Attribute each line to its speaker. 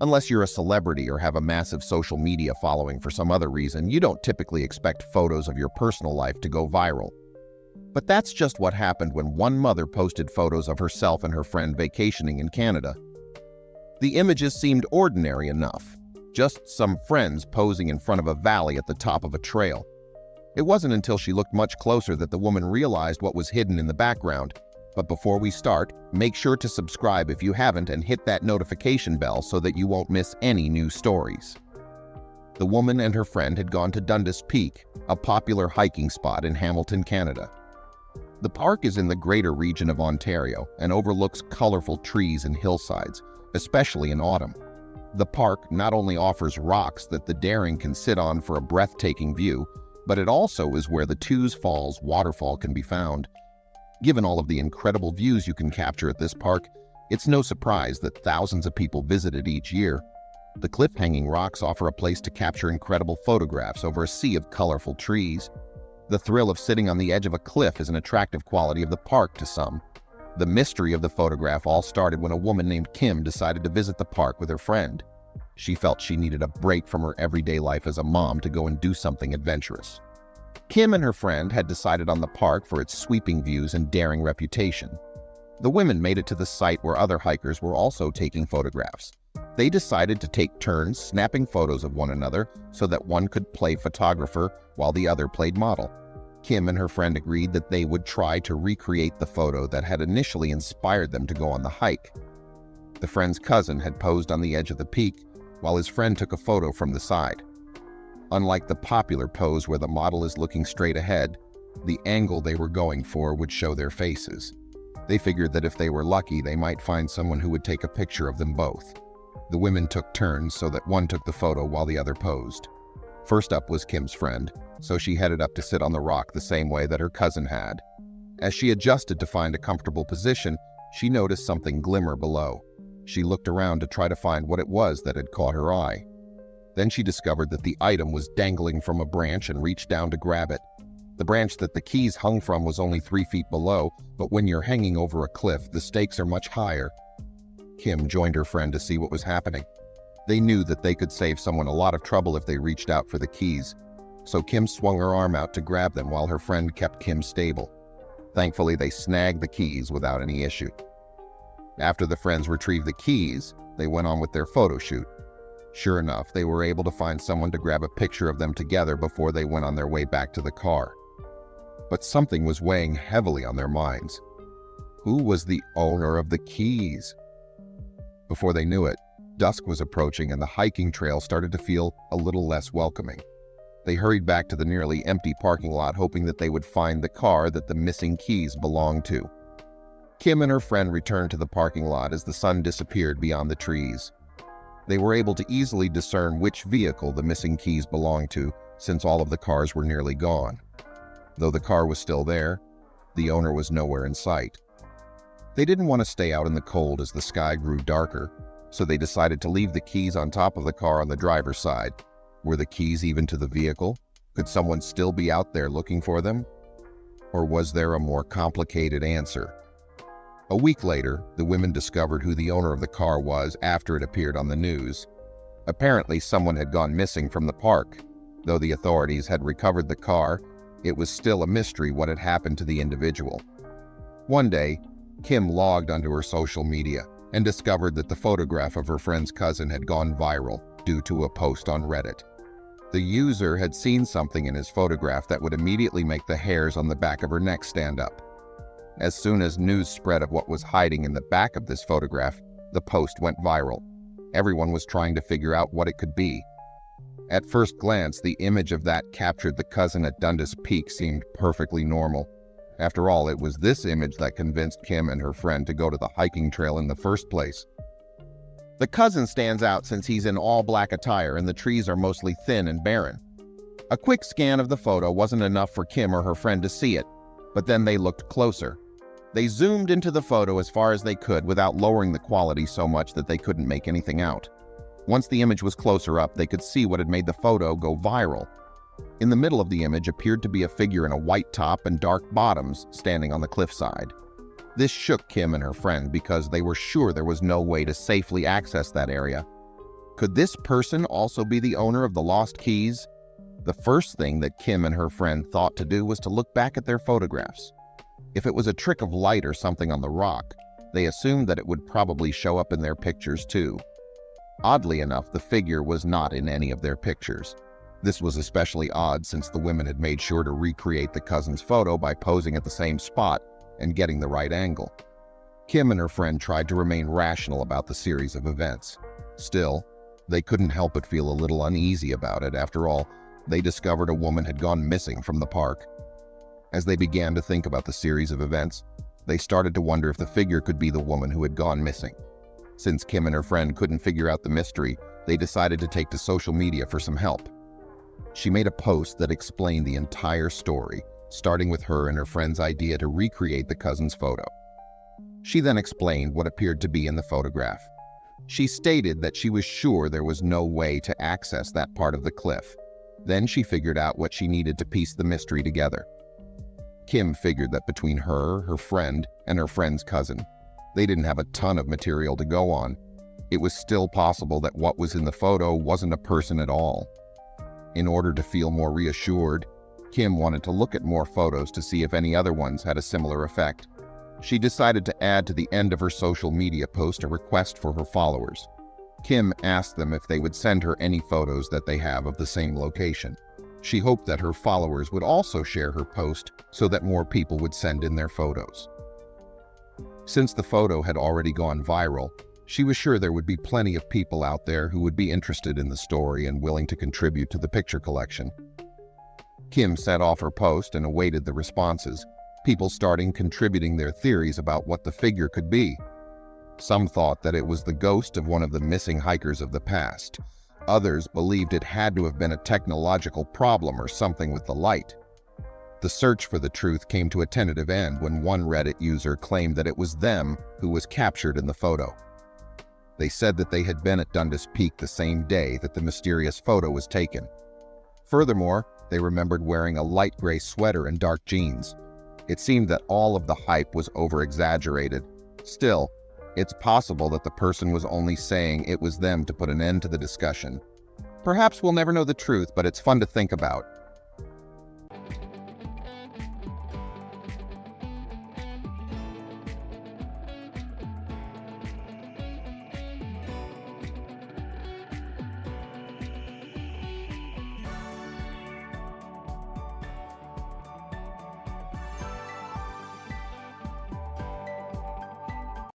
Speaker 1: Unless you're a celebrity or have a massive social media following for some other reason, you don't typically expect photos of your personal life to go viral. But that's just what happened when one mother posted photos of herself and her friend vacationing in Canada. The images seemed ordinary enough, just some friends posing in front of a valley at the top of a trail. It wasn't until she looked much closer that the woman realized what was hidden in the background. But before we start, make sure to subscribe if you haven't and hit that notification bell so that you won't miss any new stories. The woman and her friend had gone to Dundas Peak, a popular hiking spot in Hamilton, Canada. The park is in the greater region of Ontario and overlooks colorful trees and hillsides, especially in autumn. The park not only offers rocks that the daring can sit on for a breathtaking view, but it also is where the Tews Falls waterfall can be found. Given all of the incredible views you can capture at this park, it's no surprise that thousands of people visit it each year. The cliff-hanging rocks offer a place to capture incredible photographs over a sea of colorful trees. The thrill of sitting on the edge of a cliff is an attractive quality of the park to some. The mystery of the photograph all started when a woman named Kim decided to visit the park with her friend. She felt she needed a break from her everyday life as a mom to go and do something adventurous. Kim and her friend had decided on the park for its sweeping views and daring reputation. The women made it to the site where other hikers were also taking photographs. They decided to take turns snapping photos of one another so that one could play photographer while the other played model. Kim and her friend agreed that they would try to recreate the photo that had initially inspired them to go on the hike. The friend's cousin had posed on the edge of the peak, while his friend took a photo from the side. Unlike the popular pose where the model is looking straight ahead, the angle they were going for would show their faces. They figured that if they were lucky, they might find someone who would take a picture of them both. The women took turns so that one took the photo while the other posed. First up was Kim's friend, so she headed up to sit on the rock the same way that her cousin had. As she adjusted to find a comfortable position, she noticed something glimmer below. She looked around to try to find what it was that had caught her eye. Then she discovered that the item was dangling from a branch and reached down to grab it. The branch that the keys hung from was only 3 feet below, but when you're hanging over a cliff, the stakes are much higher. Kim joined her friend to see what was happening. They knew that they could save someone a lot of trouble if they reached out for the keys. So Kim swung her arm out to grab them while her friend kept Kim stable. Thankfully, they snagged the keys without any issue. After the friends retrieved the keys, they went on with their photo shoot. Sure enough, they were able to find someone to grab a picture of them together before they went on their way back to the car. But something was weighing heavily on their minds. Who was the owner of the keys? Before they knew it, dusk was approaching and the hiking trail started to feel a little less welcoming. They hurried back to the nearly empty parking lot, hoping that they would find the car that the missing keys belonged to. Kim and her friend returned to the parking lot as the sun disappeared beyond the trees. They were able to easily discern which vehicle the missing keys belonged to, since all of the cars were nearly gone. Though the car was still there, the owner was nowhere in sight. They didn't want to stay out in the cold as the sky grew darker, so they decided to leave the keys on top of the car on the driver's side. Were the keys even to the vehicle? Could someone still be out there looking for them? Or was there a more complicated answer? A week later, the women discovered who the owner of the car was after it appeared on the news. Apparently, someone had gone missing from the park. Though the authorities had recovered the car, it was still a mystery what had happened to the individual. One day, Kim logged onto her social media and discovered that the photograph of her friend's cousin had gone viral due to a post on Reddit. The user had seen something in his photograph that would immediately make the hairs on the back of her neck stand up. As soon as news spread of what was hiding in the back of this photograph, the post went viral. Everyone was trying to figure out what it could be. At first glance, the image of that captured the cousin at Dundas Peak seemed perfectly normal. After all, it was this image that convinced Kim and her friend to go to the hiking trail in the first place. The cousin stands out since he's in all black attire and the trees are mostly thin and barren. A quick scan of the photo wasn't enough for Kim or her friend to see it, but then they looked closer. They zoomed into the photo as far as they could without lowering the quality so much that they couldn't make anything out. Once the image was closer up, they could see what had made the photo go viral. In the middle of the image appeared to be a figure in a white top and dark bottoms standing on the cliffside. This shook Kim and her friend because they were sure there was no way to safely access that area. Could this person also be the owner of the lost keys? The first thing that Kim and her friend thought to do was to look back at their photographs. If it was a trick of light or something on the rock, they assumed that it would probably show up in their pictures too. Oddly enough, the figure was not in any of their pictures. This was especially odd since the women had made sure to recreate the cousin's photo by posing at the same spot and getting the right angle. Kim and her friend tried to remain rational about the series of events. Still, they couldn't help but feel a little uneasy about it. After all, they discovered a woman had gone missing from the park. As they began to think about the series of events, they started to wonder if the figure could be the woman who had gone missing. Since Kim and her friend couldn't figure out the mystery, they decided to take to social media for some help. She made a post that explained the entire story, starting with her and her friend's idea to recreate the cousin's photo. She then explained what appeared to be in the photograph. She stated that she was sure there was no way to access that part of the cliff. Then she figured out what she needed to piece the mystery together. Kim figured that between her, her friend, and her friend's cousin, they didn't have a ton of material to go on. It was still possible that what was in the photo wasn't a person at all. In order to feel more reassured, Kim wanted to look at more photos to see if any other ones had a similar effect. She decided to add to the end of her social media post a request for her followers. Kim asked them if they would send her any photos that they have of the same location. She hoped that her followers would also share her post so that more people would send in their photos. Since the photo had already gone viral, she was sure there would be plenty of people out there who would be interested in the story and willing to contribute to the picture collection. Kim sent off her post and awaited the responses, people starting contributing their theories about what the figure could be. Some thought that it was the ghost of one of the missing hikers of the past. Others believed it had to have been a technological problem or something with the light. The search for the truth came to a tentative end when one Reddit user claimed that it was them who was captured in the photo. They said that they had been at Dundas Peak the same day that the mysterious photo was taken. Furthermore, they remembered wearing a light gray sweater and dark jeans. It seemed that all of the hype was over-exaggerated. Still, it's possible that the person was only saying it was them to put an end to the discussion. Perhaps we'll never know the truth, but it's fun to think about.